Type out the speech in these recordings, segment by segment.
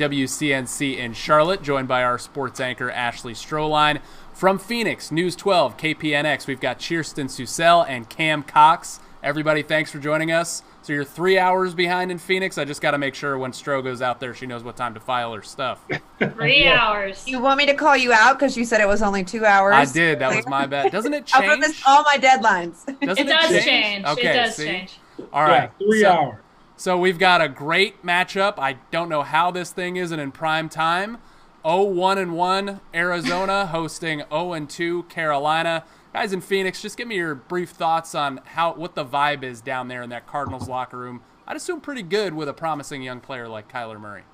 WCNC in Charlotte, joined by our sports anchor Ashley Stroline. From Phoenix, News 12, KPNX, we've got Chierstin, Susel, and Cam Cox. Everybody, thanks for joining us. So you're 3 hours behind in Phoenix. I just got to make sure when Stro goes out there, she knows what time to file her stuff. 3 hours. You want me to call you out because you said it was only 2 hours? I did. That was my bad. Doesn't it change? I missed all my deadlines. Doesn't It does change. Okay, It does see? change. All right. Yeah, 3 hours. So we've got a great matchup. I don't know how this thing isn't in prime time. 0-1-1 Arizona hosting 0-2 Carolina. Guys in Phoenix, just give me your brief thoughts on what the vibe is down there in that Cardinals locker room. I'd assume pretty good with a promising young player like Kyler Murray.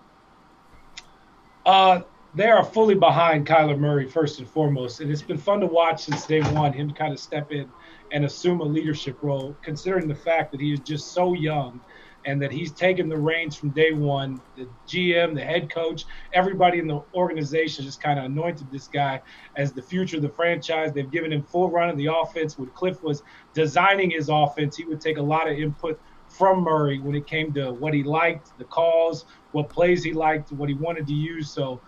They are fully behind Kyler Murray, first and foremost. And it's been fun to watch since day one, him kind of step in and assume a leadership role, considering the fact that he is just so young and that he's taken the reins from day one. The GM, the head coach, everybody in the organization just kind of anointed this guy as the future of the franchise. They've given him full run of the offense. When Cliff was designing his offense, he would take a lot of input from Murray when it came to what he liked, the calls, what plays he liked, what he wanted to use. So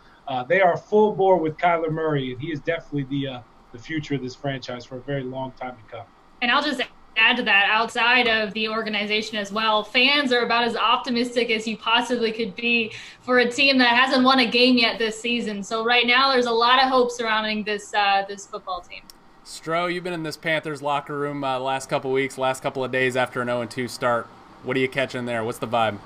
they are full bore with Kyler Murray, and he is definitely the future of this franchise for a very long time to come. And I'll just add to that, outside of the organization as well, fans are about as optimistic as you possibly could be for a team that hasn't won a game yet this season. So right now there's a lot of hope surrounding this football team. Stro, you've been in this Panthers locker room the last couple of weeks, last couple of days after an 0-2 start. What are you catching there? What's the vibe?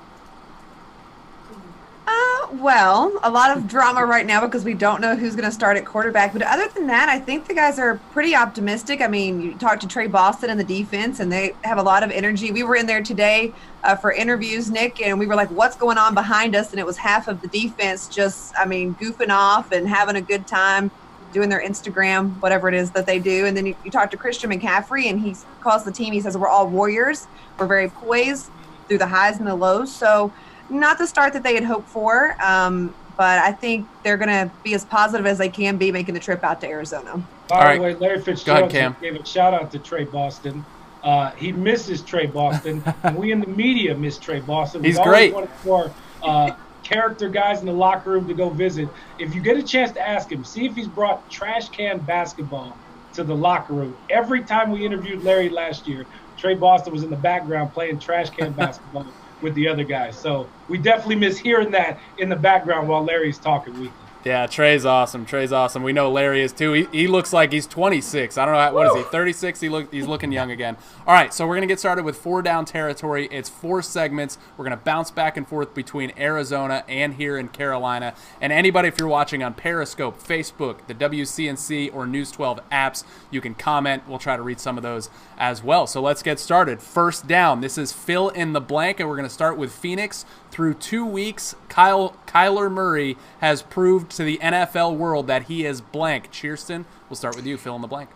Well, a lot of drama right now because we don't know who's going to start at quarterback. But other than that, I think the guys are pretty optimistic. I mean, you talked to Trey Boston and the defense, and they have a lot of energy. We were in there today for interviews, Nick, and we were like, what's going on behind us? And it was half of the defense just, goofing off and having a good time, doing their Instagram, whatever it is that they do. And then you talk to Christian McCaffrey, and he calls the team, he says, we're all warriors. We're very poised through the highs and the lows. So not the start that they had hoped for, but I think they're going to be as positive as they can be making the trip out to Arizona. By the way, Larry Fitzgerald Cam. gave a shout-out to Trey Boston. He misses Trey Boston, and we in the media miss Trey Boston. He's We've great. always wanted for character guys in the locker room to go visit. If you get a chance to ask him, see if he's brought trash can basketball to the locker room. Every time we interviewed Larry last year, Trey Boston was in the background playing trash can basketball with the other guys. So we definitely miss hearing that in the background while Larry's talking weekly. Yeah, Trey's awesome. Trey's awesome. We know Larry is too. He looks like he's 26. I don't know. What is he, 36? He's looking young again. All right, so we're going to get started with 4-down territory. It's 4 segments. We're going to bounce back and forth between Arizona and here in Carolina. And anybody, if you're watching on Periscope, Facebook, the WCNC or News 12 apps, you can comment. We'll try to read some of those as well. So let's get started. First down. This is fill in the blank, and we're going to start with Phoenix. Through 2 weeks, Kyler Murray has proved to the NFL world that he is blank. Chierstin, we'll start with you. Fill in the blank.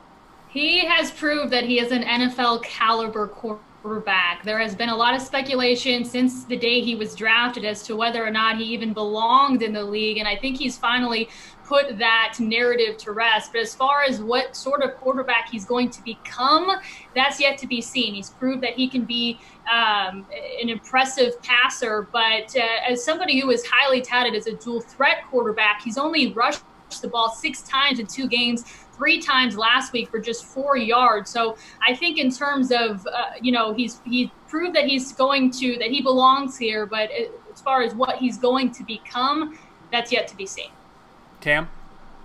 He has proved that he is an NFL caliber quarterback. There has been a lot of speculation since the day he was drafted as to whether or not he even belonged in the league, and I think he's finally put that narrative to rest. But as far as what sort of quarterback he's going to become, that's yet to be seen. He's proved that he can be an impressive passer, but as somebody who is highly touted as a dual threat quarterback, he's only rushed the ball 6 times in 2 games, 3 times last week for just 4 yards. So I think in terms of, he's proved that that he belongs here, but as far as what he's going to become, that's yet to be seen. Cam?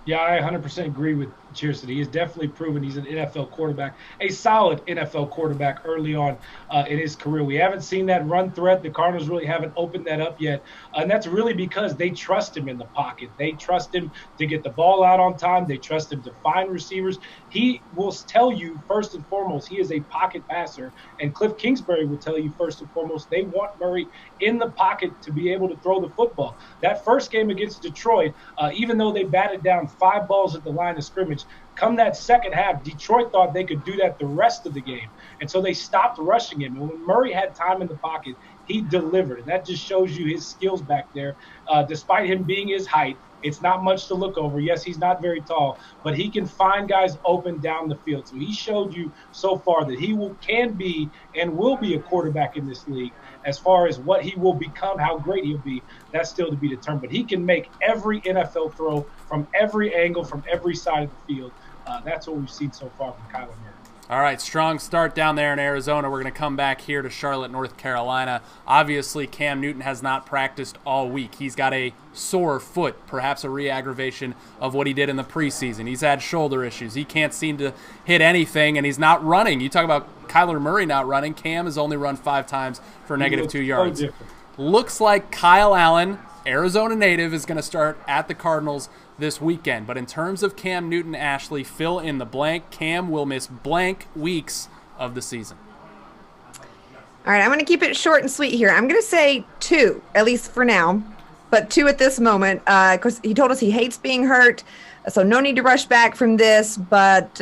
Yeah, I 100% agree with Chierstin. He has definitely proven he's an NFL quarterback, a solid NFL quarterback early on in his career. We haven't seen that run threat. The Cardinals really haven't opened that up yet. And that's really because they trust him in the pocket. They trust him to get the ball out on time. They trust him to find receivers. He will tell you, first and foremost, he is a pocket passer. And Cliff Kingsbury will tell you, first and foremost, they want Murray in the pocket to be able to throw the football. That first game against Detroit, even though they batted down 5 balls at the line of scrimmage, come that second half, Detroit thought they could do that the rest of the game. And so they stopped rushing him. And when Murray had time in the pocket, he delivered. And that just shows you his skills back there. Despite him being his height, it's not much to look over. Yes, he's not very tall, but he can find guys open down the field. So he showed you so far that he can be and will be a quarterback in this league. As far as what he will become, how great he'll be, that's still to be determined. But he can make every NFL throw from every angle, from every side of the field. That's what we've seen so far from Kyler Murray. All right, strong start down there in Arizona. We're going to come back here to Charlotte, North Carolina. Obviously, Cam Newton has not practiced all week. He's got a sore foot, perhaps a re-aggravation of what he did in the preseason. He's had shoulder issues. He can't seem to hit anything, and he's not running. You talk about Kyler Murray not running. Cam has only run 5 times for negative 2 yards. Looks like Kyle Allen, Arizona native, is going to start at the Cardinals this weekend. But in terms of Cam Newton, Ashley, fill in the blank. Cam will miss blank weeks of the season. All right, I'm going to keep it short and sweet here. I'm going to say 2, at least for now, but 2 at this moment. Of course, he told us he hates being hurt, so no need to rush back from this. But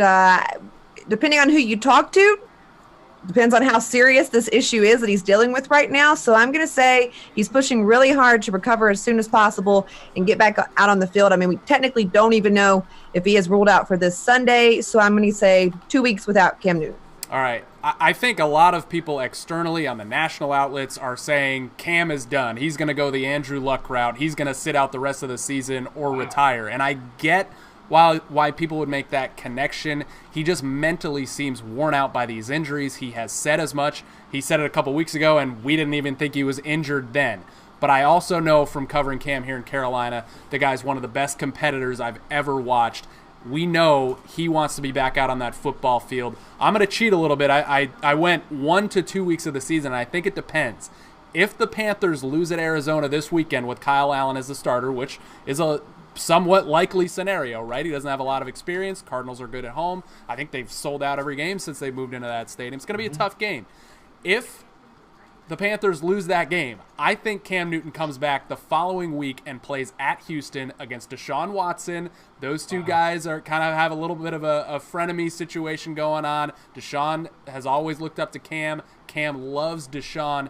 depending on who you talk to, depends on how serious this issue is that he's dealing with right now. So I'm going to say he's pushing really hard to recover as soon as possible and get back out on the field. I mean, we technically don't even know if he is ruled out for this Sunday. So I'm going to say 2 weeks without Cam Newton. All right. I think a lot of people externally on the national outlets are saying Cam is done. He's going to go the Andrew Luck route. He's going to sit out the rest of the season or retire. And I get why people would make that connection. He just mentally seems worn out by these injuries. He has said as much. He said it a couple weeks ago, and we didn't even think he was injured then. But I also know from covering Cam here in Carolina, the guy's one of the best competitors I've ever watched. We know he wants to be back out on that football field. I'm going to cheat a little bit. I went 1 to 2 weeks of the season, and I think it depends. If the Panthers lose at Arizona this weekend with Kyle Allen as the starter, which is a somewhat likely scenario, right? He doesn't have a lot of experience. Cardinals are good at home. I think they've sold out every game since they moved into that stadium. It's going to be a tough game. If the Panthers lose that game, I think Cam Newton comes back the following week and plays at Houston against Deshaun Watson. Those two guys are kind of have a little bit of a frenemy situation going on. Deshaun has always looked up to Cam. Cam loves Deshaun.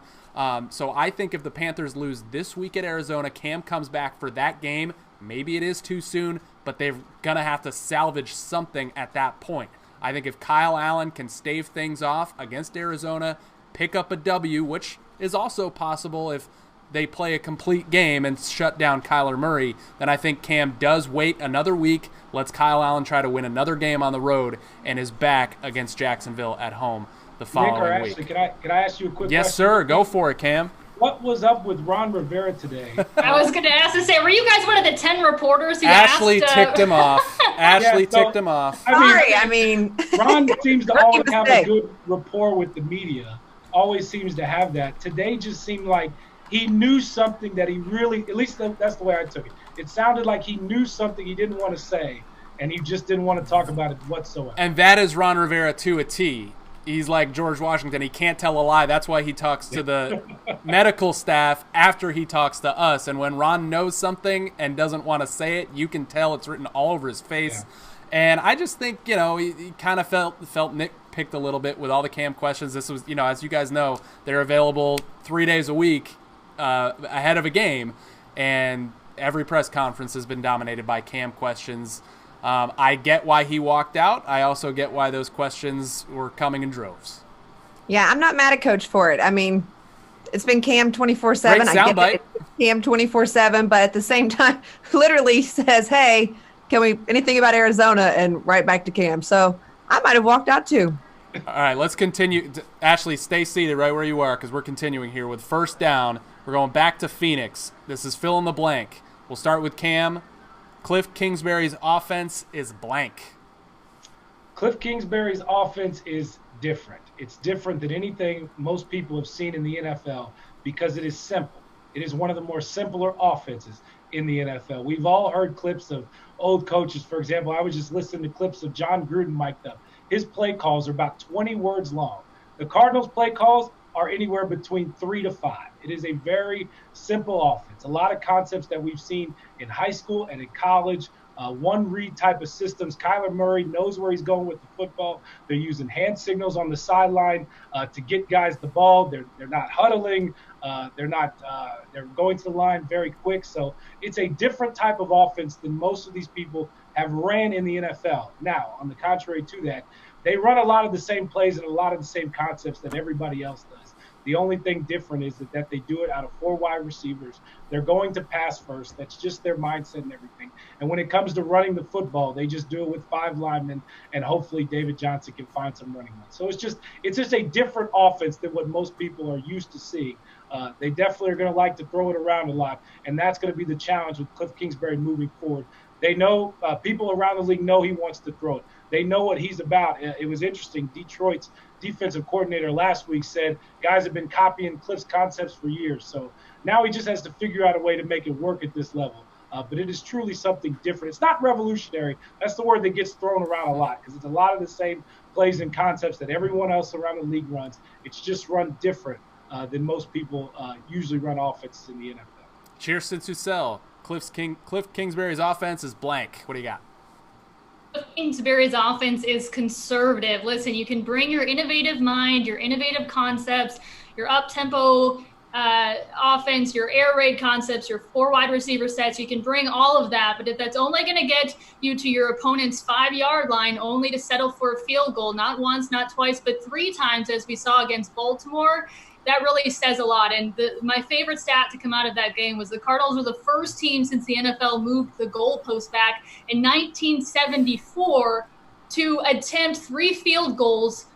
So I think if the Panthers lose this week at Arizona, Cam comes back for that game. Maybe it is too soon, but they're going to have to salvage something at that point. I think if Kyle Allen can stave things off against Arizona, pick up a W, which is also possible if they play a complete game and shut down Kyler Murray, then I think Cam does wait another week, lets Kyle Allen try to win another game on the road, and is back against Jacksonville at home the following week. Can I ask you a quick question? Yes, sir. Go for it, Cam. What was up with Ron Rivera today? I was going to ask to say, were you guys one of the 10 reporters who Ashley asked? ticked him off. Ashley ticked him off. I mean, Ron seems to always have a good rapport with the media. Always seems to have that. Today just seemed like he knew something that he really, at least that's the way I took it. It sounded like he knew something he didn't want to say, and he just didn't want to talk about it whatsoever. And that is Ron Rivera to a T. He's like George Washington. He can't tell a lie. That's why he talks to the medical staff after he talks to us. And when Ron knows something and doesn't want to say it, you can tell it's written all over his face. Yeah. And I just think, he kind of felt nitpicked a little bit with all the Cam questions. This was, as you guys know, they're available 3 days a week ahead of a game. And every press conference has been dominated by Cam questions. I get why he walked out. I also get why those questions were coming in droves. Yeah, I'm not mad at Coach for it. I mean, it's been Cam 24/7. Great I get soundbite. Cam 24/7, but at the same time, literally says, "Hey, can we anything about Arizona?" and right back to Cam. So I might have walked out too. All right, let's continue. Ashley, stay seated right where you are because we're continuing here with first down. We're going back to Phoenix. This is fill in the blank. We'll start with Cam. Cliff Kingsbury's offense is blank. Cliff Kingsbury's offense is different. It's different than anything most people have seen in the NFL because it is simple. It is one of the more simpler offenses in the NFL. We've all heard clips of old coaches. For example, I was just listening to clips of John Gruden mic'd up. His play calls are about 20 words long. The Cardinals' play calls are anywhere between 3 to 5. It is a very simple offense. A lot of concepts that we've seen in high school and in college one-read type of systems. Kyler Murray knows where he's going with the football. They're using hand signals on the sideline to get guys the ball. They're not huddling. They're going to the line very quick. So it's a different type of offense than most of these people have ran in the NFL. Now, on the contrary to that, they run a lot of the same plays and a lot of the same concepts that everybody else does. The only thing different is that they do it out of 4 wide receivers. They're going to pass first. That's just their mindset and everything. And when it comes to running the football, they just do it with 5 linemen, and hopefully David Johnson can find some running ones. So it's just a different offense than what most people are used to seeing. They definitely are going to like to throw it around a lot, and that's going to be the challenge with Cliff Kingsbury moving forward. They know people around the league know he wants to throw it. They know what he's about. It was interesting. Detroit's defensive coordinator last week said guys have been copying Cliff's concepts for years. So now he just has to figure out a way to make it work at this level. But it is truly something different. It's not revolutionary. That's the word that gets thrown around a lot because it's a lot of the same plays and concepts that everyone else around the league runs. It's just run different than most people usually run offenses in the NFL. Chierstin, Susel. Cliff Kingsbury's offense is blank. What do you got? Cliff Kingsbury's offense is conservative. Listen, you can bring your innovative mind, your innovative concepts, your up-tempo offense, your air raid concepts, your 4 wide receiver sets. You can bring all of that, but if that's only going to get you to your opponent's 5-yard line, only to settle for a field goal, not once, not twice, but 3 times, as we saw against Baltimore, that really says a lot. And my favorite stat to come out of that game was the Cardinals were the first team since the NFL moved the goalpost back in 1974 to attempt 3 field goals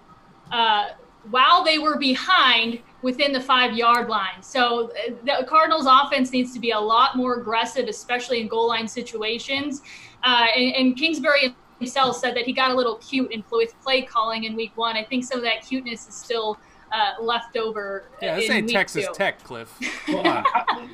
while they were behind within the 5-yard line. So the Cardinals offense needs to be a lot more aggressive, especially in goal line situations. And Kingsbury himself said that he got a little cute with play calling in week 1. I think some of that cuteness is still left over. Yeah, this ain't Texas Tech, Cliff. Well,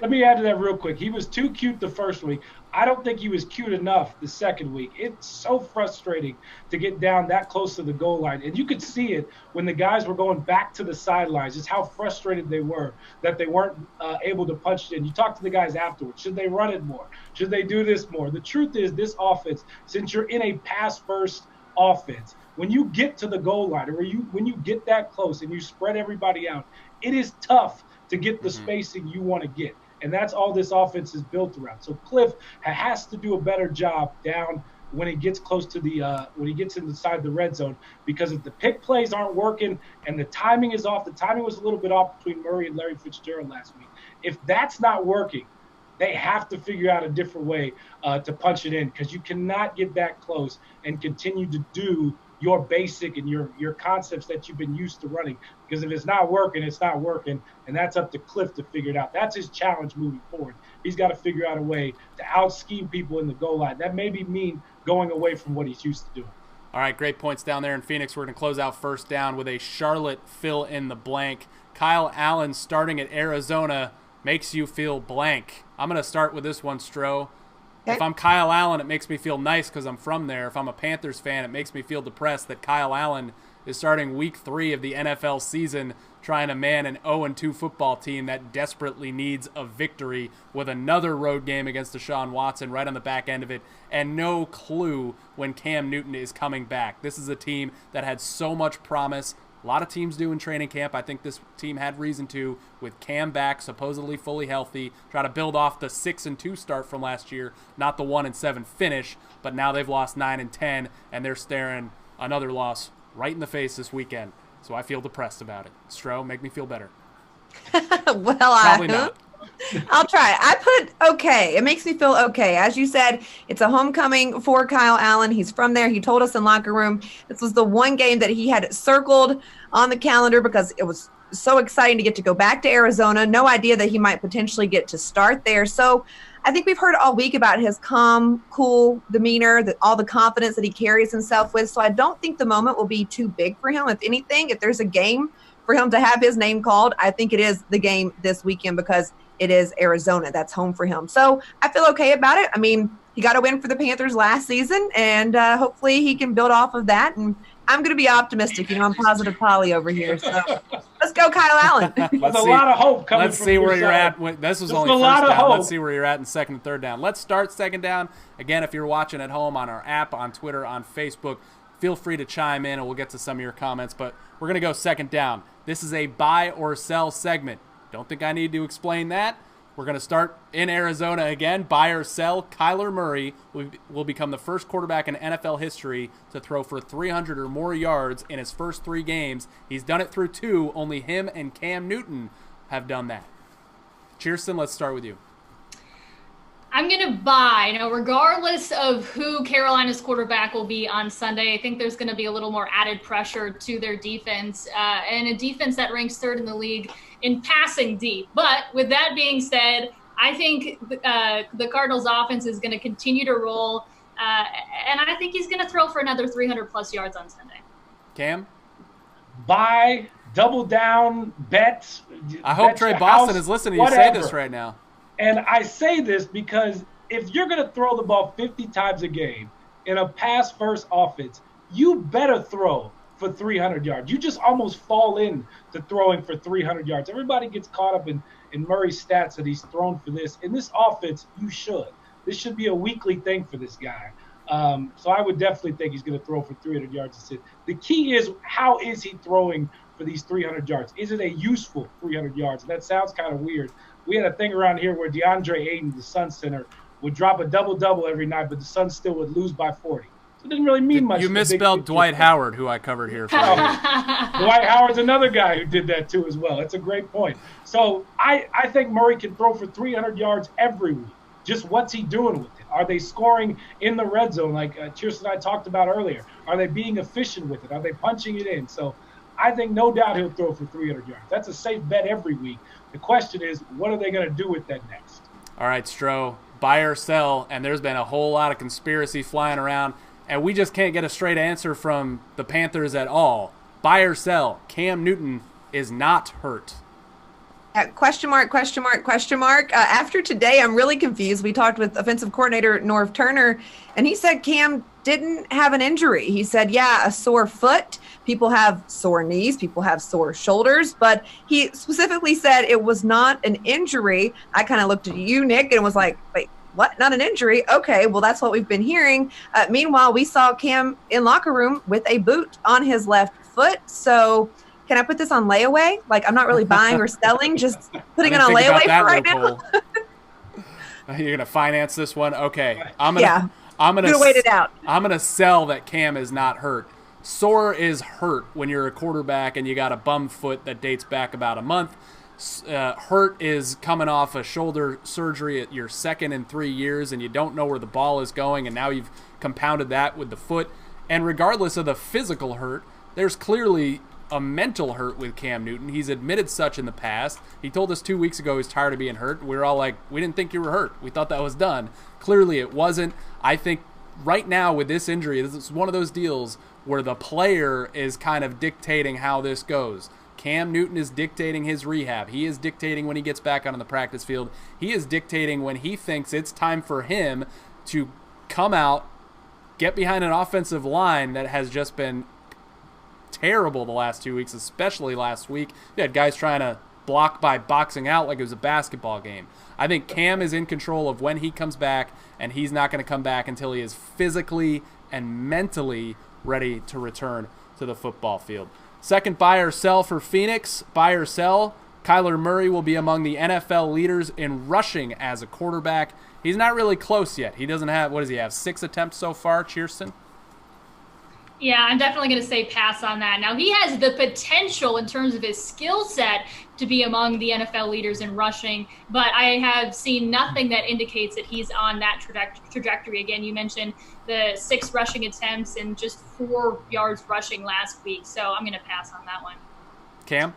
let me add to that real quick. He was too cute the first week. I don't think he was cute enough the second week. It's so frustrating to get down that close to the goal line. And you could see it when the guys were going back to the sidelines, just how frustrated they were that they weren't able to punch it in. You talk to the guys afterwards. Should they run it more? Should they do this more? The truth is this offense, since you're in a pass-first offense, when you get to the goal line, or when you get that close and you spread everybody out, it is tough to get the spacing you want to get. And that's all this offense is built around. So Cliff has to do a better job down when he gets close to when he gets inside the red zone, because if the pick plays aren't working and the timing is off, the timing was a little bit off between Murray and Larry Fitzgerald last week. If that's not working, they have to figure out a different way to punch it in, because you cannot get that close and continue to do your basic and your concepts that you've been used to running. Because if it's not working, it's not working, and that's up to Cliff to figure it out. That's his challenge moving forward. He's got to figure out a way to out-scheme people in the goal line. That may mean going away from what he's used to doing. All right, great points down there in Phoenix. We're going to close out first down with a Charlotte fill in the blank. Kyle Allen starting at Arizona makes you feel blank. I'm going to start with this one, Stro. If I'm Kyle Allen, it makes me feel nice because I'm from there. If I'm a Panthers fan, it makes me feel depressed that Kyle Allen is starting week 3 of the NFL season trying to man an 0-2 football team that desperately needs a victory with another road game against Deshaun Watson right on the back end of it, and no clue when Cam Newton is coming back. This is a team that had so much promise. A lot of teams do in training camp. I think this team had reason to, with Cam back, supposedly fully healthy, try to build off the 6-2 start from last year, not the 1-7 finish, but now they've lost 9-10, and they're staring another loss right in the face this weekend. So I feel depressed about it. Stro, make me feel better. Well, Probably not. I'll try. I put okay. It makes me feel okay. As you said, it's a homecoming for Kyle Allen. He's from there. He told us in locker room this was the one game that he had circled on the calendar because it was so exciting to get to go back to Arizona. No idea that he might potentially get to start there. So I think we've heard all week about his calm, cool demeanor, all the confidence that he carries himself with. So I don't think the moment will be too big for him. If anything, if there's a game for him to have his name called, I think it is the game this weekend because it is Arizona. That's home for him. So I feel okay about it. I mean, he got a win for the Panthers last season, and hopefully he can build off of that and I'm going to be optimistic. I'm positive Polly over here. So let's go, Kyle Allen. There's a lot of hope coming. Let's see where you're at. This was only first down. Let's see where you're at in second and third down. Let's start second down. Again, if you're watching at home on our app, on Twitter, on Facebook, feel free to chime in and we'll get to some of your comments. But we're going to go second down. This is a buy or sell segment. Don't think I need to explain that. We're going to start in Arizona again. Buy or sell, Kyler Murray will become the first quarterback in NFL history to throw for 300 or more yards in his first 3 games. He's done it through 2. Only him and Cam Newton have done that. Chierstin, let's start with you. I'm going to buy, regardless of who Carolina's quarterback will be on Sunday. I think there's going to be a little more added pressure to their defense, and a defense that ranks 3rd in the league in passing deep. But with that being said, I think the Cardinals offense is going to continue to roll, and I think he's going to throw for another 300-plus yards on Sunday. Cam? Buy, double down, bet. I hope Trey Boston is listening to you say this right now. And I say this because if you're going to throw the ball 50 times a game in a pass-first offense, you better throw for 300 yards. You just almost fall in to throwing for 300 yards. Everybody gets caught up in Murray's stats that he's thrown for this. In this offense, you should. This should be a weekly thing for this guy. So I would definitely think he's going to throw for 300 yards. The key is, how is he throwing for these 300 yards? Is it a useful 300 yards? And that sounds kind of weird. We had a thing around here where DeAndre Ayton, the Suns center, would drop a double-double every night, but the Suns still would lose by 40. So it didn't really mean much. You misspelled Dwight Howard, who I covered here for you. Dwight Howard's another guy who did that too as well. That's a great point. So I think Murray can throw for 300 yards every week. Just what's he doing with it? Are they scoring in the red zone like Chierstin and I talked about earlier? Are they being efficient with it? Are they punching it in? So I think no doubt he'll throw for 300 yards. That's a safe bet every week. The question is, what are they going to do with that next? All right, Stro, buy or sell, and there's been a whole lot of conspiracy flying around, and we just can't get a straight answer from the Panthers at all. Buy or sell, Cam Newton is not hurt. Question mark, question mark, question mark. After today, I'm really confused. We talked with offensive coordinator Norv Turner, and he said Cam didn't have an injury. He said, a sore foot. People have sore knees. People have sore shoulders. But he specifically said it was not an injury. I kind of looked at you, Nick, and was like, wait, what? Not an injury? Okay, well, that's what we've been hearing. Meanwhile, we saw Cam in locker room with a boot on his left foot. So can I put this on layaway? Like, I'm not really buying or selling, just putting it on layaway for right now. You're going to finance this one? Okay. I'm going to wait it out. I'm going to sell that Cam is not hurt. Sore is hurt when you're a quarterback and you got a bum foot that dates back about a month. Hurt is coming off a shoulder surgery at your 2nd in 3 years and you don't know where the ball is going, and now you've compounded that with the foot. And regardless of the physical hurt, there's clearly a mental hurt with Cam Newton. He's admitted such in the past. He told us 2 weeks ago he's tired of being hurt. We were all like, we didn't think you were hurt. We thought that was done. Clearly it wasn't. I think right now with this injury, this is one of those deals where the player is kind of dictating how this goes. Cam Newton is dictating his rehab. He is dictating when he gets back on the practice field. He is dictating when he thinks it's time for him to come out, get behind an offensive line that has just been terrible the last 2 weeks, especially last week. You had guys trying to block by boxing out like it was a basketball game. I think Cam is in control of when he comes back, and he's not going to come back until he is physically and mentally ready to return to the football field. Second buy or sell for Phoenix. Buy or sell, Kyler Murray will be among the NFL leaders in rushing as a quarterback. He's not really close yet. He doesn't have, 6 attempts so far, Chierstin? Yeah, I'm definitely going to say pass on that. Now, he has the potential in terms of his skill set to be among the NFL leaders in rushing, but I have seen nothing that indicates that he's on that trajectory. Again, you mentioned the 6 rushing attempts and just 4 yards rushing last week, so I'm going to pass on that one. Cam?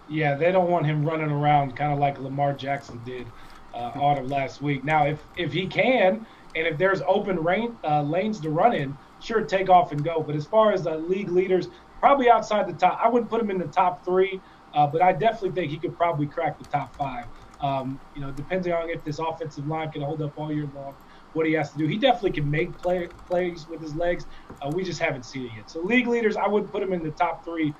Yeah, they don't want him running around kind of like Lamar Jackson did all of last week. Now, if he can, and if there's open lanes to run in, sure, take off and go. But as far as the league leaders, probably outside the top. I wouldn't put him in the top 3, but I definitely think he could probably crack the top 5. Depending on if this offensive line can hold up all year long. what he has to do. He definitely can make plays with his legs. We just haven't seen it yet. So league leaders, I would put him in the top 3.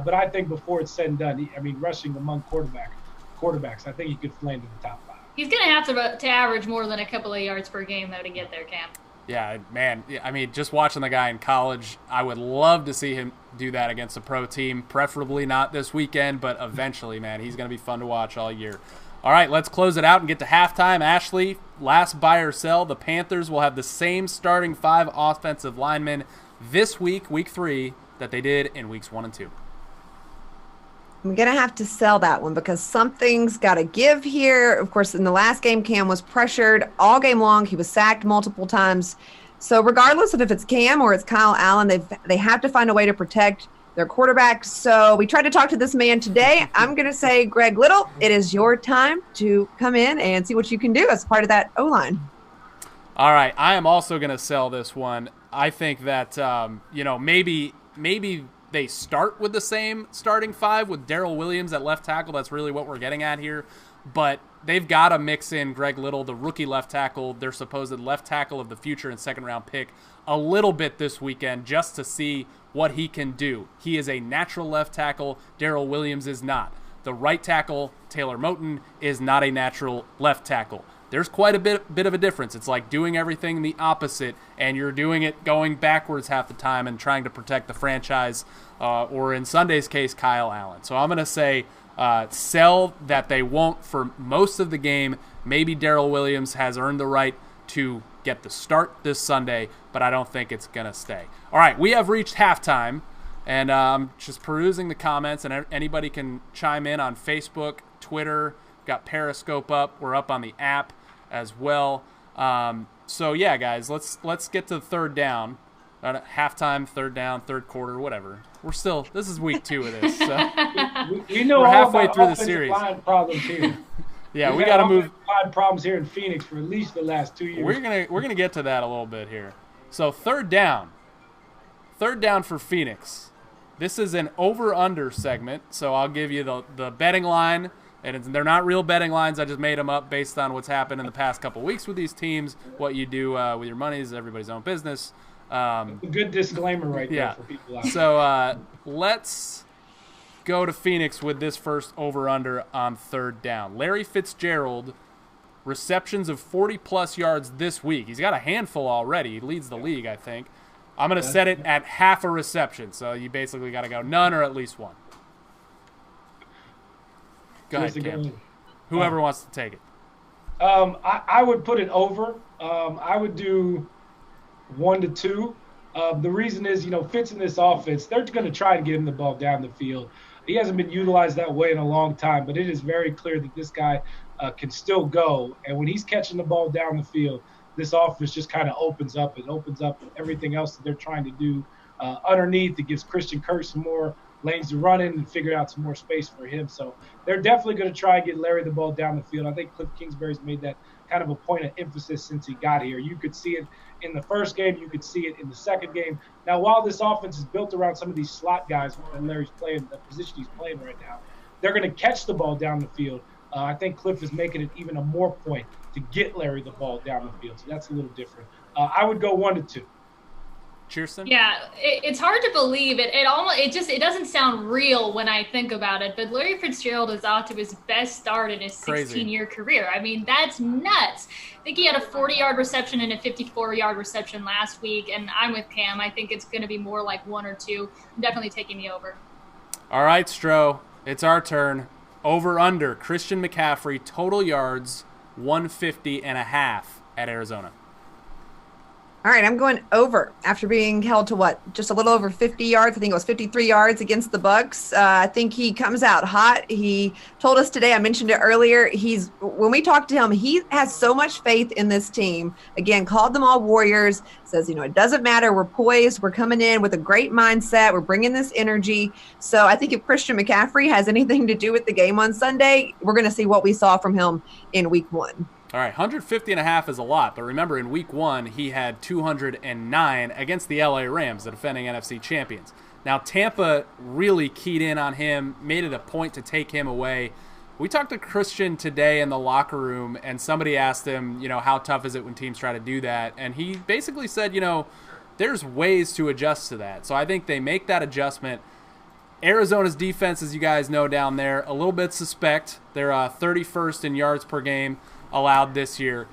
But I think before it's said and done, rushing among quarterbacks, I think he could flame to the top 5. He's going to have to average more than a couple of yards per game, though, to get there, Cam. Yeah, man. Just watching the guy in college, I would love to see him do that against a pro team, preferably not this weekend, but eventually, man. He's going to be fun to watch all year. All right, let's close it out and get to halftime. Ashley, last buy or sell. The Panthers will have the same starting 5 offensive linemen this week, week 3, that they did in weeks 1 and 2. I'm going to have to sell that one because something's got to give here. Of course, in the last game, Cam was pressured all game long. He was sacked multiple times. So regardless of if it's Cam or it's Kyle Allen, they have to find a way to protect their quarterback. So we tried to talk to this man today. I'm going to say, Greg Little, it is your time to come in and see what you can do as part of that O-line. All right, I am also going to sell this one. I think that, maybe they start with the same starting 5 with Darrell Williams at left tackle. That's really what we're getting at here. But they've got to mix in Greg Little, the rookie left tackle, their supposed left tackle of the future and second-round pick, a little bit this weekend just to see what he can do. He is a natural left tackle. Darrell Williams is not. The right tackle, Taylor Moton, is not a natural left tackle. There's quite a bit of a difference. It's like doing everything the opposite, and you're doing it going backwards half the time and trying to protect the franchise, or in Sunday's case, Kyle Allen. So I'm going to say sell that they won't for most of the game. Maybe Darrell Williams has earned the right to get the start this Sunday, but I don't think it's going to stay. All right, we have reached halftime, and I'm just perusing the comments, and anybody can chime in on Facebook, Twitter. Got Periscope up. We're up on the app as well. So yeah, guys, let's get to third down. Halftime, third down, third quarter, whatever. This is week 2 of this. So we know we're all halfway about through the offensive series. Line problems here. Yeah, we got to move. Line problems here in Phoenix for at least the last 2 years. We're gonna get to that a little bit here. So third down for Phoenix. This is an over/under segment. So I'll give you the betting line. And they're not real betting lines. I just made them up based on what's happened in the past couple of weeks with these teams. What you do with your money is everybody's own business. A good disclaimer right there for people out there. So let's go to Phoenix with this first over-under on third down. Larry Fitzgerald, receptions of 40-plus yards this week. He's got a handful already. He leads the league, I think. I'm going to set it at half a reception. So you basically got to go none or at least one. Go ahead, Cam. Whoever wants to take it. I would put it over. I would do 1 to 2. The reason is, Fitz in this offense, they're going to try to get him the ball down the field. He hasn't been utilized that way in a long time, but it is very clear that this guy can still go. And when he's catching the ball down the field, this offense just kind of opens up. It opens up everything else that they're trying to do underneath. It gives Christian Kirk some more lanes to run in and figure out some more space for him. So they're definitely going to try and get Larry the ball down the field. I think Cliff Kingsbury's made that kind of a point of emphasis since he got here. You could see it in the first game. You could see it in the second game. Now, while this offense is built around some of these slot guys when Larry's playing the position he's playing right now, they're going to catch the ball down the field. I think Cliff is making it even a more point to get Larry the ball down the field. So that's a little different. I would go 1 to 2. Chierstin? Yeah, it's hard to believe it. It doesn't sound real when I think about it. But Larry Fitzgerald is off to his best start in his 16-year career. I mean, that's nuts. I think he had a 40-yard reception and a 54-yard reception last week. And I'm with Cam. I think it's going to be more like 1 or 2. I'm definitely taking the over. All right, Stro, it's our turn. Over under Christian McCaffrey total yards 150.5 at Arizona. All right, I'm going over after being held to just a little over 50 yards. I think it was 53 yards against the Bucs. I think he comes out hot. He told us today, I mentioned it earlier, when we talked to him, he has so much faith in this team. Again, called them all warriors, says, it doesn't matter. We're poised. We're coming in with a great mindset. We're bringing this energy. So I think if Christian McCaffrey has anything to do with the game on Sunday, we're going to see what we saw from him in week 1. All right, 150.5 is a lot, but remember in week 1, he had 209 against the LA Rams, the defending NFC champions. Now, Tampa really keyed in on him, made it a point to take him away. We talked to Chierstin today in the locker room, and somebody asked him, how tough is it when teams try to do that? And he basically said, there's ways to adjust to that. So I think they make that adjustment. Arizona's defense, as you guys know down there, a little bit suspect. They're 31st in yards per game allowed this year.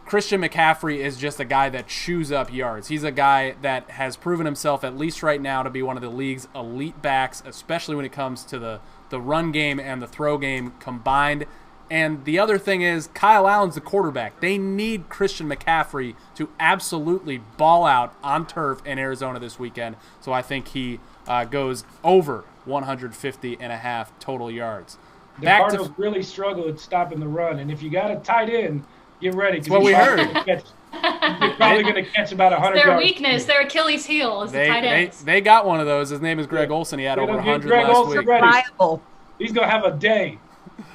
Christian McCaffrey is just a guy that chews up yards. He's a guy that has proven himself, at least right now, to be one of the league's elite backs, especially when it comes to the run game and the throw game combined. And the other thing is, Kyle Allen's the quarterback. They need Christian McCaffrey to absolutely ball out on turf in Arizona this weekend. So I think he goes over 150.5 total yards. The Cardinals really struggle at stopping the run, and if you got a tight end, get ready. That's what we heard. You're probably going to catch about 100 yards. Their weakness, their Achilles heel is the tight ends. They got one of those. His name is Greg Olsen. He had over 100 last week. He's going to have a day.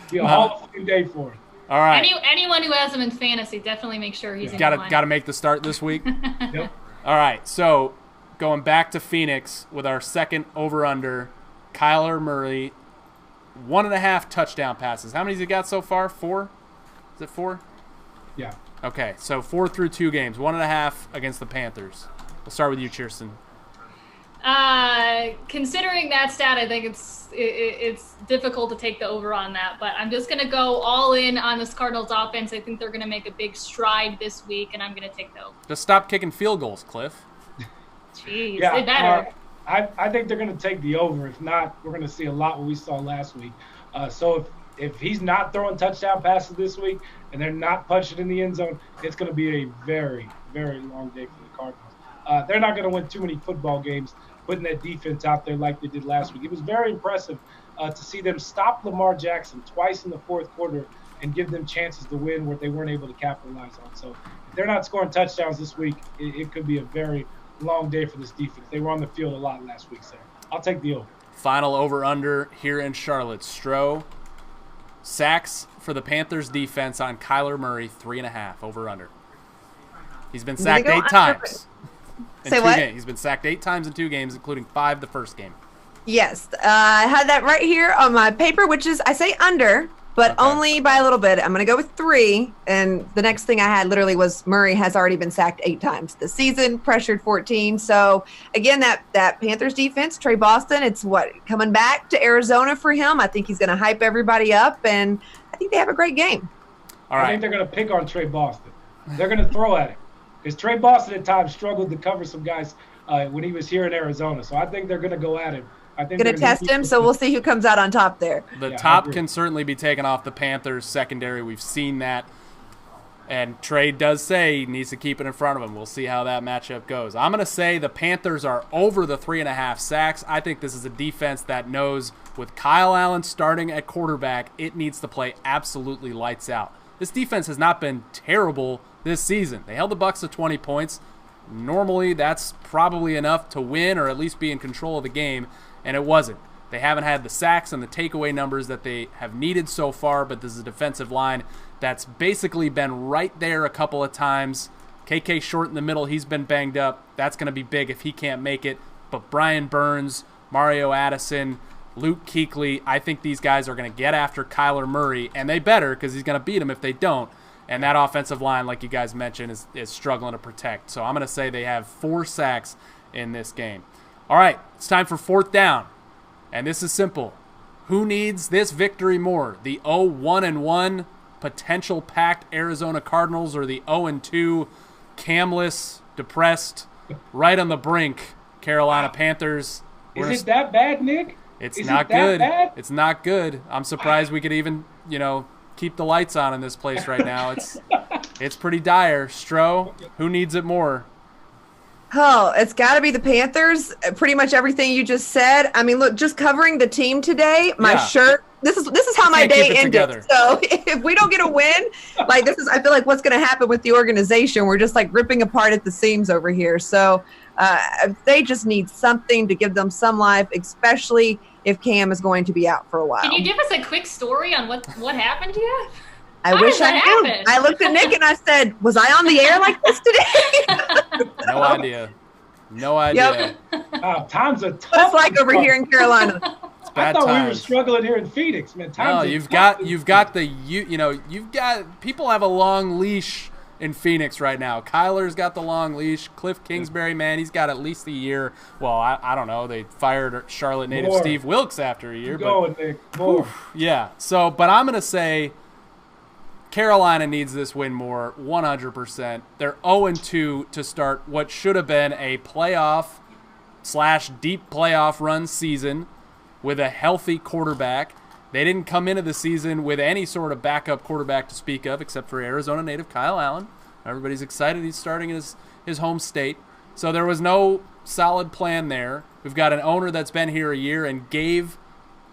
Be a Hall of Fame day for him. All right. Anyone who has him in fantasy, definitely make sure he's in line. Got to make the start this week. Yep. All right, so going back to Phoenix with our second over-under, Kyler Murray, 1.5 touchdown passes. How many has he got so far? 4? Is it 4? Yeah. Okay, so 4 through 2 games, 1.5 against the Panthers. We'll start with you, Chierstin. Considering that stat, I think it's difficult to take the over on that, but I'm just going to go all in on this Cardinals offense. I think they're going to make a big stride this week, and I'm going to take the over. Just stop kicking field goals, Cliff. Jeez, they better. I think they're going to take the over. If not, we're going to see a lot what we saw last week. So if he's not throwing touchdown passes this week and they're not punching in the end zone, it's going to be a very, very long day for the Cardinals. They're not going to win too many football games putting that defense out there like they did last week. It was very impressive to see them stop Lamar Jackson twice in the fourth quarter and give them chances to win where they weren't able to capitalize on. So if they're not scoring touchdowns this week, it could be a very long day for this defense. They were on the field a lot last week, so I'll take the over. Final over-under here in Charlotte. Stroh, sacks for the Panthers defense on Kyler Murray, 3.5 over-under. He's been sacked 8 times. Say what? He's been sacked 8 times in 2 games, including 5 the first game. Yes. I had that right here on my paper, which is, I say under, but only by a little bit. I'm going to go with 3. And the next thing I had literally was Murray has already been sacked 8 times this season, pressured 14. So, again, that Panthers defense, Trey Boston, it's coming back to Arizona for him. I think he's going to hype everybody up, and I think they have a great game. All right. I think they're going to pick on Trey Boston. They're going to throw at him. Because Trey Boston at times struggled to cover some guys when he was here in Arizona. So I think they're going to go at him. I think going to test him, so we'll see who comes out on top there. The top can certainly be taken off the Panthers secondary. We've seen that. And Trey does say he needs to keep it in front of him. We'll see how that matchup goes. I'm going to say the Panthers are over the 3.5 sacks. I think this is a defense that knows with Kyle Allen starting at quarterback, it needs to play absolutely lights out. This defense has not been terrible this season. They held the Bucs to 20 points. Normally, that's probably enough to win or at least be in control of the game, and it wasn't. They haven't had the sacks and the takeaway numbers that they have needed so far, but this is a defensive line that's basically been right there a couple of times. KK Short in the middle, he's been banged up. That's going to be big if he can't make it. But Brian Burns, Mario Addison, Luke Kuechly, I think these guys are going to get after Kyler Murray, and they better because he's going to beat them if they don't. And that offensive line, like you guys mentioned, is struggling to protect. So I'm going to say they have 4 sacks in this game. All right, it's time for 4th down. And this is simple. Who needs this victory more? The 0-1-1 potential packed Arizona Cardinals or the 0-2 camless, depressed, right on the brink Carolina Panthers? Is it that bad, Nick? It's not good. It's not good. I'm surprised we could even, keep the lights on in this place right now. It's pretty dire. Stroh, who needs it more? Oh, it's got to be the Panthers. Pretty much everything you just said. I mean, look, just covering the team today, my shirt. This is how my day ended. Together. So if we don't get a win, I feel like what's going to happen with the organization. We're just ripping apart at the seams over here. So they just need something to give them some life, especially if Cam is going to be out for a while. Can you give us a quick story on what happened to you? I wish I knew. I looked at Nick and I said, was I on the air like this today? No idea. No idea. Times are tough. What it's like over here in Carolina. It's I thought times. we were struggling here in Phoenix, man. No, you've got people have a long leash in Phoenix right now. Kyler's got the long leash. Cliff Kingsbury, man, he's got at least a year. Well, I don't know. They fired Charlotte native Steve Wilkes after a year. Yeah. So, but I'm gonna say Carolina needs this win more, 100%. They're 0-2 to start what should have been a playoff/deep playoff run season with a healthy quarterback. They didn't come into the season with any sort of backup quarterback to speak of, except for Arizona native Kyle Allen. Everybody's excited he's starting in his home state. So there was no solid plan there. We've got an owner that's been here a year and gave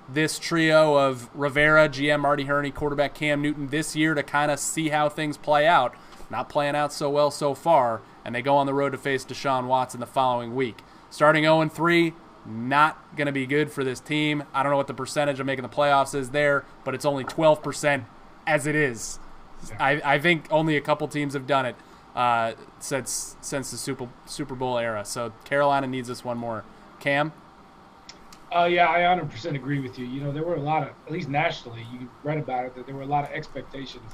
this trio of Rivera, GM Marty Herney, quarterback Cam Newton this year to kind of see how things play out. Not playing out so well so far, and they go on the road to face Deshaun Watson the following week. Starting 0-3, not going to be good for this team. I don't know what the percentage of making the playoffs is there, but it's only 12% as it is. I think only a couple teams have done it since the Super Bowl era. So Carolina needs this one more. Cam? Yeah, I 100% agree with you. You know, there were a lot of, at least nationally, you read about it, that there were a lot of expectations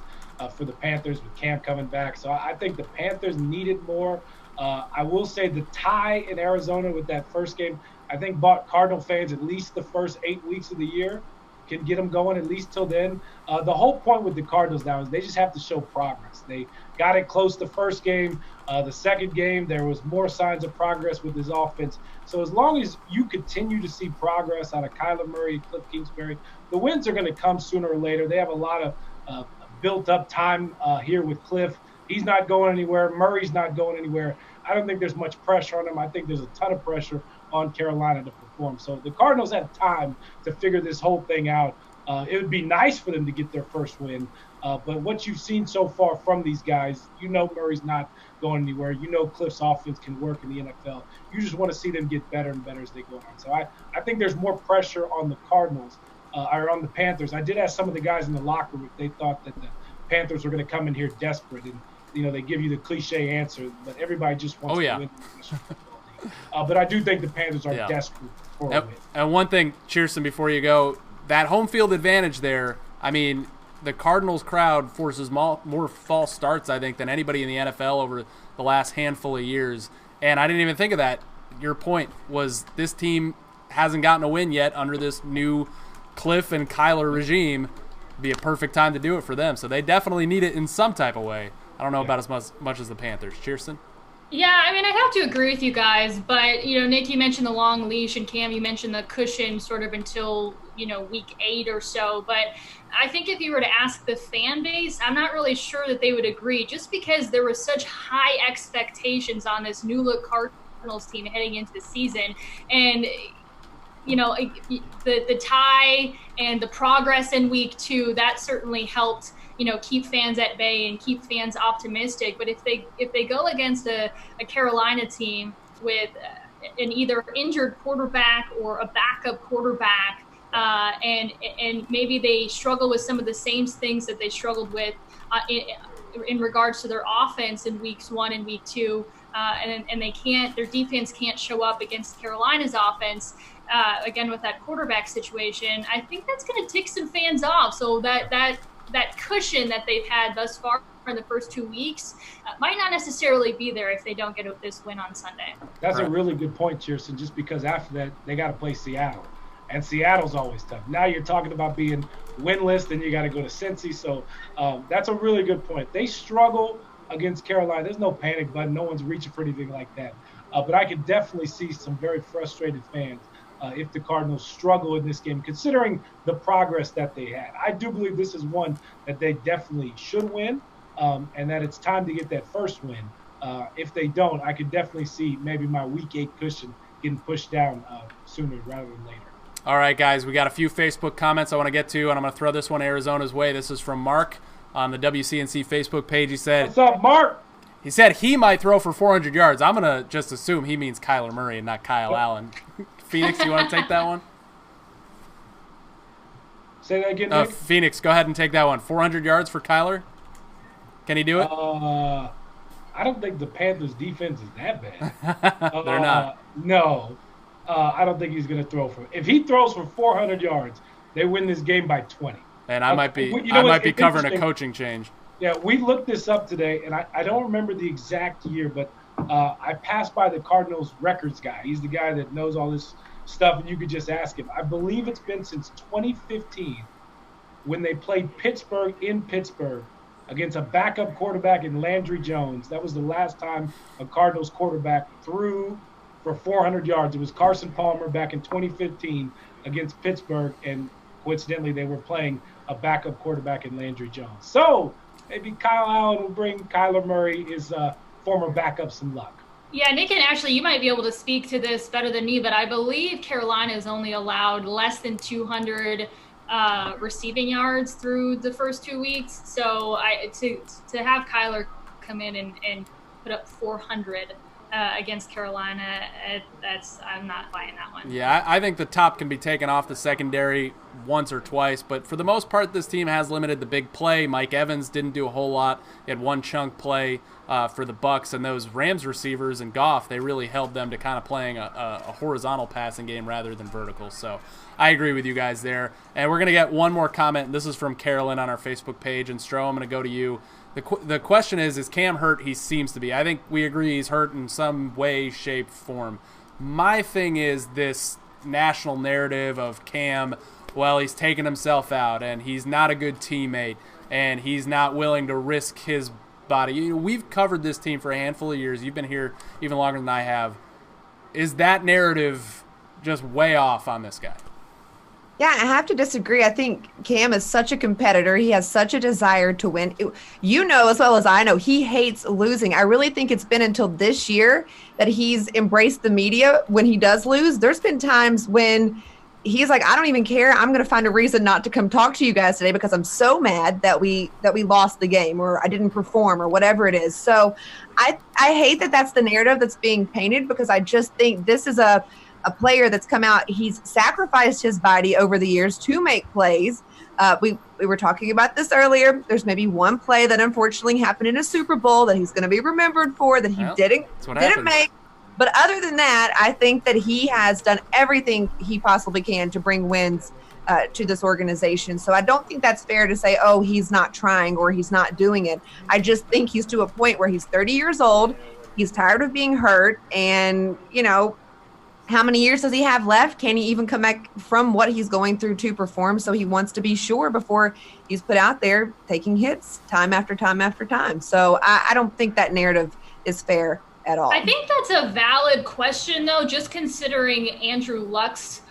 for the Panthers with Cam coming back. So I think the Panthers needed more. I will say the tie in Arizona with that first game, I think bought Cardinal fans at least the first 8 weeks of the year, can get them going at least till then. The whole point with the Cardinals now is they just have to show progress. They got it close the first game. The second game, there was more signs of progress with his offense. So as long as you continue to see progress out of Kyler Murray and Cliff Kingsbury, the wins are going to come sooner or later. They have a lot of built-up time here with Cliff. He's not going anywhere. Murray's not going anywhere. I don't think there's much pressure on him. I think there's a ton of pressure on Carolina to perform. So the Cardinals have time to figure this whole thing out. It would be nice for them to get their first win. But what you've seen so far from these guys, you know Murray's not going anywhere. You know Cliff's offense can work in the NFL. You just want to see them get better and better as they go on. So I think there's more pressure on the Cardinals or on the Panthers. I did ask some of the guys in the locker room if they thought that the Panthers were going to come in here desperate. And, you know, they give you the cliche answer, but everybody just wants to win. But I do think the Panthers are desperate for a win. And one thing, Chierstin, before you go, that home field advantage there, I mean, the Cardinals crowd forces more false starts, I think, than anybody in the NFL over the last handful of years. And I didn't even think of that. Your point was this team hasn't gotten a win yet under this new Cliff and Kyler regime. It'd be a perfect time to do it for them. So they definitely need it in some type of way. I don't know about as much as the Panthers. Chierstin? Yeah, I mean, I'd have to agree with you guys, but, you know, Nick, you mentioned the long leash, and Cam, you mentioned the cushion sort of until, you know, week 8 or so. But I think if you were to ask the fan base, I'm not really sure that they would agree, just because there were such high expectations on this new-look Cardinals team heading into the season. And, you know, the tie and the progress in week 2, that certainly helped, you know, keep fans at bay and keep fans optimistic. But if they go against a Carolina team with an either injured quarterback or a backup quarterback, and maybe they struggle with some of the same things that they struggled with in regards to their offense in weeks 1 and week 2, and their defense can't show up against Carolina's offense, again with that quarterback situation, I think that's going to tick some fans off. So that cushion that they've had thus far in the first 2 weeks might not necessarily be there if they don't get this win on Sunday. That's a really good point, Chierstin, just because after that they got to play Seattle. And Seattle's always tough. Now you're talking about being winless, then you got to go to Cincy. So that's a really good point. They struggle against Carolina. There's no panic button. No one's reaching for anything like that. But I could definitely see some very frustrated fans if the Cardinals struggle in this game, considering the progress that they had. I do believe this is one that they definitely should win, and that it's time to get that first win. If they don't, I could definitely see maybe my week 8 cushion getting pushed down sooner rather than later. All right, guys, we got a few Facebook comments I want to get to, and I'm going to throw this one Arizona's way. This is from Mark on the WCNC Facebook page. He said, "What's up, Mark?" He said he might throw for 400 yards. I'm going to just assume he means Kyler Murray and not Kyle Allen. Phoenix, you want to take that one? Say that again, Nick? Phoenix, go ahead and take that one. 400 yards for Kyler? Can he do it? I don't think the Panthers' defense is that bad. They're not. No. I don't think he's going to throw for. If he throws for 400 yards, they win this game by 20. And I might be covering a coaching change. Yeah, we looked this up today, and I don't remember the exact year, but I passed by the Cardinals records guy. He's the guy that knows all this stuff, and you could just ask him. I believe it's been since 2015 when they played Pittsburgh in Pittsburgh against a backup quarterback in Landry Jones. That was the last time a Cardinals quarterback threw for 400 yards. It was Carson Palmer back in 2015 against Pittsburgh, and coincidentally, they were playing a backup quarterback in Landry Jones. So maybe Kyle Allen will bring Kyler Murray, his former backup, some luck. Yeah, Nick, and actually, you might be able to speak to this better than me, but I believe Carolina is only allowed less than 200 receiving yards through the first 2 weeks. So to have Kyler come in and put up 400 against Carolina, I'm not buying that one. Yeah, I think the top can be taken off the secondary once or twice, but for the most part, this team has limited the big play. Mike Evans didn't do a whole lot. He had one chunk play for the Bucs, and those Rams receivers and Goff, they really held them to kind of playing a horizontal passing game rather than vertical. So I agree with you guys there. And we're going to get one more comment, and this is from Carolyn on our Facebook page. And Stro, I'm going to go to you. The question is Cam hurt? He seems to be. I think we agree he's hurt in some way, shape, form. My thing is this national narrative of Cam, well, he's taking himself out, and he's not a good teammate, and he's not willing to risk his body. We've covered this team for a handful of years. You've been here even longer than I have. Is that narrative just way off on this guy? Yeah, I have to disagree. I think Cam is such a competitor. He has such a desire to win. You know as well as I know, he hates losing. I really think it's been until this year that he's embraced the media when he does lose. There's been times when he's like, I don't even care. I'm going to find a reason not to come talk to you guys today because I'm so mad that we lost the game or I didn't perform or whatever it is. So I hate that that's the narrative that's being painted because I just think this is a player that's come out. He's sacrificed his body over the years to make plays. We were talking about this earlier. There's maybe one play that unfortunately happened in a Super Bowl that he's going to be remembered for that he didn't make. But other than that, I think that he has done everything he possibly can to bring wins to this organization. So I don't think that's fair to say, oh, he's not trying or he's not doing it. I just think he's to a point where he's 30 years old. He's tired of being hurt. And, how many years does he have left? Can he even come back from what he's going through to perform? So he wants to be sure before he's put out there taking hits time after time after time. So I don't think that narrative is fair at all. I think that's a valid question, though, just considering Andrew Luck's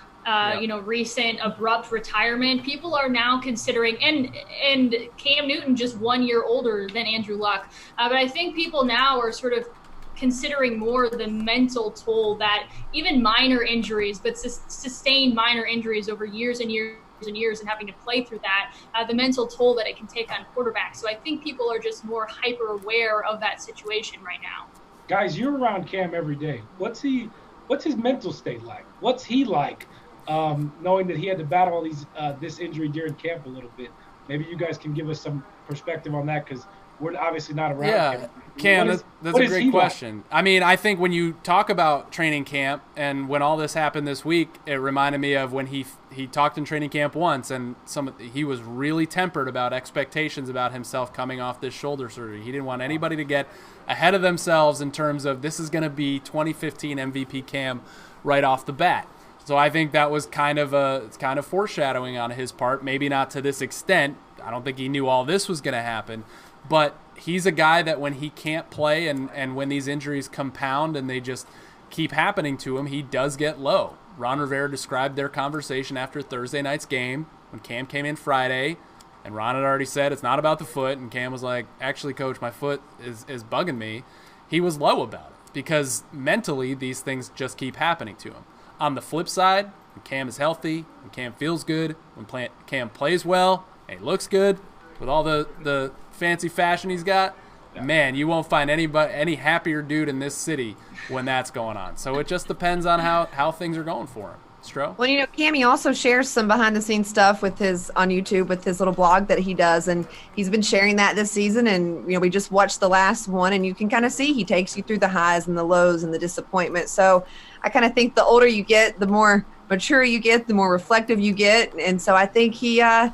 recent abrupt retirement. People are now considering, and Cam Newton just 1 year older than Andrew Luck. But I think people now are sort of considering more the mental toll that even minor injuries, but sustained minor injuries over years and years and years and having to play through that, the mental toll that it can take on quarterbacks. So I think people are just more hyper aware of that situation right now. Guys, you're around Cam every day. What's his mental state like? What's he like knowing that he had to battle all this injury during camp a little bit? Maybe you guys can give us some perspective on that because we're obviously not around Cam. Cam, that's a great question. Like? I mean, I think when you talk about training camp and when all this happened this week, it reminded me of when he talked in training camp once and he was really tempered about expectations about himself coming off this shoulder surgery. He didn't want anybody to get ahead of themselves in terms of this is going to be 2015 MVP Cam right off the bat. So I think that was kind of foreshadowing on his part, maybe not to this extent. I don't think he knew all this was going to happen. But he's a guy that when he can't play and when these injuries compound and they just keep happening to him, he does get low. Ron Rivera described their conversation after Thursday night's game when Cam came in Friday, and Ron had already said it's not about the foot, and Cam was like, actually, Coach, my foot is bugging me. He was low about it because mentally these things just keep happening to him. On the flip side, when Cam is healthy, when Cam feels good, when Cam plays well, and he looks good with all the fancy fashion he's got, man, you won't find any happier dude in this city when that's going on. So it just depends on how things are going for him. Stro? Well, Cammy also shares some behind the scenes stuff with on YouTube with his little blog that he does, and he's been sharing that this season. And we just watched the last one, and you can kind of see he takes you through the highs and the lows and the disappointment. So I kind of think the older you get, the more mature you get, the more reflective you get, and so I think he, I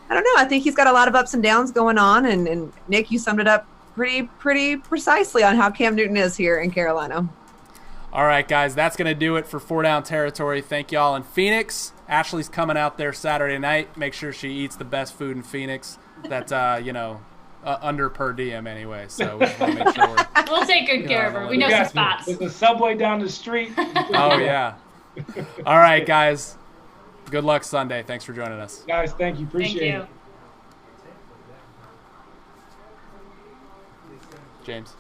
don't know, I think he's got a lot of ups and downs going on. And Nick, you summed it up pretty precisely on how Cam Newton is here in Carolina. All right, guys, that's going to do it for 4 Down Territory. Thank y'all in Phoenix. Ashley's coming out there Saturday night. Make sure she eats the best food in Phoenix. That's, under per diem anyway. So we just want to make sure we'll take good care of her. We know some spots. There's a Subway down the street. Oh, yeah. All right, guys. Good luck Sunday. Thanks for joining us. Guys, thank you. Appreciate it. James.